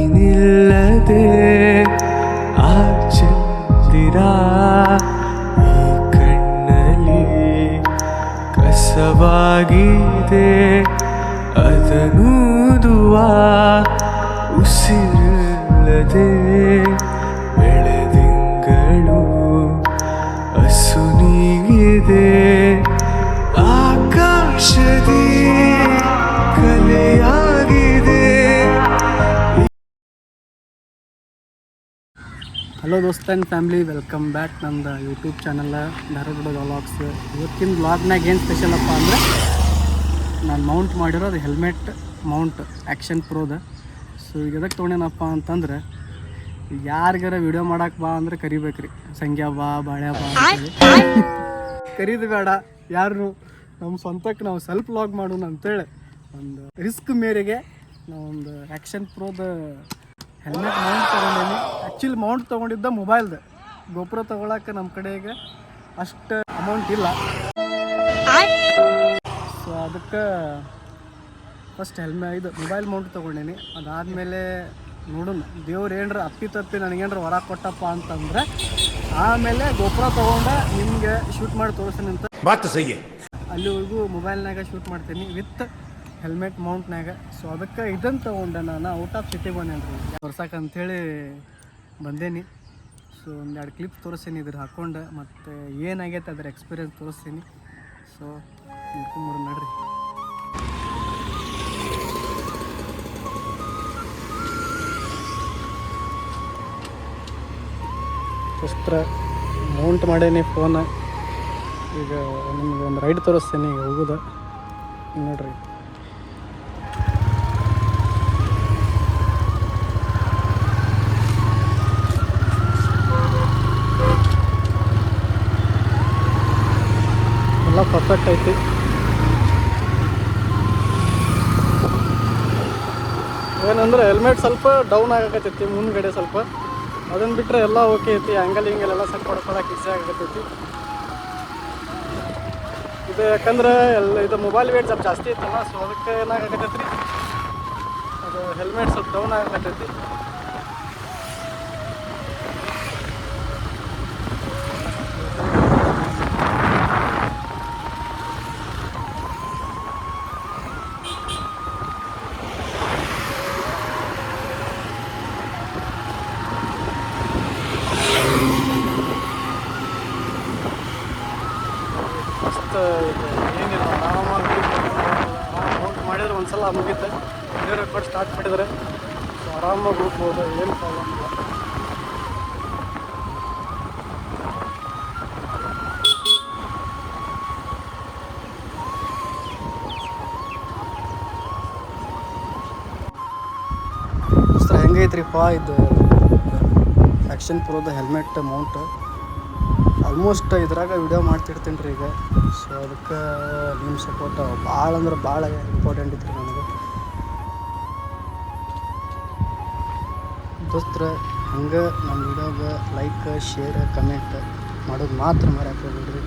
ನೀನಿಲ್ಲದೆ ಆ ಚಂದಿರ ಈ ಕಣ್ಣಲ್ಲಿ ಕಸವಾಗಿದೆ ಅದನೂದುವ ಉಸಿರಿಲ್ಲದೆ ಬೆಳೆದಿಂಗಳು ಅಸುನೀಗಿದೆ ಆಕಾಶದಿ ಕಲೆಯಾಗಿದೆ. ಹಲೋ ದೋಸ್ತ ಆ್ಯಂಡ್ ಫ್ಯಾಮ್ಲಿ, ವೆಲ್ಕಮ್ ಬ್ಯಾಕ್ ನಮ್ಮದು ಯೂಟ್ಯೂಬ್ ಚಾನಲ್ ಧಾರವಾಡ ವ್ಲಾಗ್ಸ್. ಇವತ್ತಿನ ವ್ಲಾಗ್ನಾಗ ಏನು ಸ್ಪೆಷಲಪ್ಪ ಅಂದರೆ ನಾನು ಮೌಂಟ್ ಮಾಡಿರೋದು ಹೆಲ್ಮೆಟ್ ಮೌಂಟ್ ಆ್ಯಕ್ಷನ್ ಪ್ರೋದ. ಸೊ ಈಗ ಎದಕ್ಕೆ ತೊಗೊಂಡೇನಪ್ಪ ಅಂತಂದ್ರೆ ಯಾರಿಗಾರ ವಿಡಿಯೋ ಮಾಡಕ್ಕೆ ಬಾ ಅಂದ್ರೆ ಕರಿಬೇಕ್ರಿ, ಸಂಗ್ಯಾ ಬಾ ಬಾಳ್ಯಾ ಬಾ ಅಂತೇಳಿ ಕರೀದು ಬೇಡ ಯಾರು ನಮ್ಮ ಸ್ವಂತಕ್ಕೆ ನಾವು ಸೆಲ್ಫ್ ವ್ಲಾಗ್ ಮಾಡೋಣ ಅಂತೇಳಿ ಒಂದು ರಿಸ್ಕ್ ಮೇರೆಗೆ ನಾವೊಂದು ಆ್ಯಕ್ಷನ್ ಪ್ರೋದ ಹೆಲ್ಮೆಟ್ ಮೌಂಟ್ ತೊಗೊಂಡೇನಿ. ಆ್ಯಕ್ಚುಲಿ ಮೌಂಟ್ ತೊಗೊಂಡಿದ್ದ ಮೊಬೈಲ್ದು, ಗೋಪುರ ತೊಗೊಳಕ್ಕೆ ನಮ್ಮ ಕಡೆಗೆ ಅಷ್ಟು ಅಮೌಂಟ್ ಇಲ್ಲ. ಸೊ ಅದಕ್ಕೆ ಫಸ್ಟ್ ಇದು ಮೊಬೈಲ್ ಮೌಂಟ್ ತೊಗೊಂಡೇನಿ. ಅದಾದಮೇಲೆ ನೋಡೋಣ ದೇವ್ರು ಏನರ ಅಪ್ಪಿ ನನಗೇನ್ರ ಹೊರ ಕೊಟ್ಟಪ್ಪ ಅಂತಂದರೆ ಆಮೇಲೆ ಗೋಪುರ ತೊಗೊಂಡೆ ನಿಮಗೆ ಶೂಟ್ ಮಾಡಿ ತೋರಿಸ್ತೀನಿ ಅಂತ ಅಲ್ಲಿವರೆಗೂ ಮೊಬೈಲ್ನಾಗ ಶೂಟ್ ಮಾಡ್ತೀನಿ ವಿತ್ ಹೆಲ್ಮೆಟ್ ಮೌಂಟ್ನಾಗ. ಸೊ ಅದಕ್ಕೆ ಇದನ್ನು ತೊಗೊಂಡೆ, ನಾನು ಔಟ್ ಆಫ್ ಸಿಟಿ ಬಂದೇನ್ರಿ ತೋರ್ಸಕ್ಕೆ ಅಂಥೇಳಿ ಬಂದೇನಿ. ಸೊ ಒಂದೆರಡು ಕ್ಲಿಪ್ ತೋರಿಸ್ತೀನಿ ಇದ್ರ ಹಾಕ್ಕೊಂಡು, ಮತ್ತು ಏನಾಗೈತೆ ಅದ್ರ ಎಕ್ಸ್ಪೀರಿಯನ್ಸ್ ತೋರಿಸ್ತೀನಿ. ಸೊ ನೋಡ್ಕೊಂಬರು ನೋಡ್ರಿ. ಫಸ್ಟ್ ಮೌಂಟ್ ಮಾಡೇನಿ ಫೋನ್. ಈಗ ನಿಮ್ಗೆ ಒಂದು ರೈಡ್ ತೋರಿಸ್ತೀನಿ ಈಗ ಹೋಗೋದು ನೋಡ್ರಿ. ಎಲ್ಲ ಪರ್ಫೆಕ್ಟ್ ಐತಿ. ಏನಂದ್ರೆ ಹೆಲ್ಮೆಟ್ ಸ್ವಲ್ಪ ಡೌನ್ ಆಗಕತ್ತೈತಿ ಮುಂದ್ಗಡೆ ಸ್ವಲ್ಪ, ಅದನ್ನು ಬಿಟ್ಟರೆ ಎಲ್ಲ ಓಕೆ ಐತಿ. ಆ್ಯಂಗಲ್ ಹಿಂಗೆಲ್ಲ ಸೆಟ್ ಮಾಡ್ಕೊಳಕ್ಕೆ ಈಸಿ ಆಗತೈತಿ. ಇದು ಯಾಕಂದ್ರೆ ಇದು ಮೊಬೈಲ್ ವೇಟ್ ಸ್ವಲ್ಪ ಜಾಸ್ತಿ ಐತಲ್ಲ, ಸೊ ಅದಕ್ಕೆ ಏನಾಗತ್ತೈತಿ ರೀ, ಅದು ಹೆಲ್ಮೆಟ್ ಸ್ವಲ್ಪ ಡೌನ್ ಆಗಕತ್ತೈತಿ. ಏನಿಲ್ಲ, ಆರಾಮಾಗಿ ಮೌಂಟ್ ಮಾಡಿದ್ರೆ ಒಂದ್ಸಲ ಮುಗಿತೆ, ವಿಡಿಯೋ ರೆಕಾರ್ಡ್ ಸ್ಟಾರ್ಟ್ ಮಾಡಿದರೆ ಸೊ ಆರಾಮಾಗಿ ಹೋಗ್ಬೋದು, ಏನು ಪ್ರಾಬ್ಲಮ್ ಇಲ್ಲ. ದೋಸ್ತರ ಹೆಂಗೈತ್ರಿಪ್ಪ ಇದು ಆ್ಯಕ್ಷನ್ ಪ್ರೋದ ಹೆಲ್ಮೆಟ್ ಮೌಂಟ್. ಆಲ್ಮೋಸ್ಟ್ ಇದ್ರಾಗ ವಿಡಿಯೋ ಮಾಡ್ತಿರ್ತೀನಿ ರೀ ಈಗ. ಸೊ ಅದಕ್ಕೆ ನಿಮ್ಮ ಸಪೋರ್ಟ್ ಭಾಳ ಅಂದ್ರೆ ಭಾಳ ಇಂಪಾರ್ಟೆಂಟ್ ಇತ್ತು ರೀ ನನಗೆ. ದೋಸ್ತರ ಹಂಗೆ ನಮ್ಮ ವಿಡಿಯೋಗೆ ಲೈಕ್ ಶೇರ್ ಕಮೆಂಟ್ ಮಾಡೋದು ಮಾತ್ರ ಮರ್ಯಾಕೆ ಹೋಗ್ಬಿಡ್ರಿ.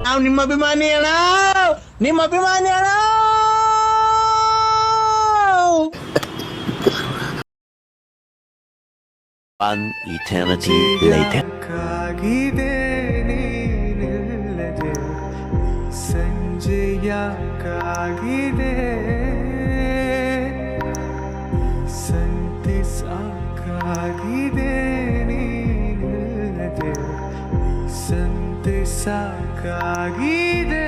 ನಾವು ನಿಮ್ಮ ಅಭಿಮಾನಿ ಅಣ್ಣ, ನಿಮ್ಮ ಅಭಿಮಾನಿ ಅಣ್ಣ. One eternity later. ಕಾಗಿದೆ ನೀನಿಲ್ಲದೆ ಸಂಜೆಯ ಕಾಗಿದೆ ಸಂತೆ ಸಾಕಾಗಿದೆ ನೀನಿಲ್ಲದೆ ಸಂತೆ ಸಾಕಾಗಿದೆ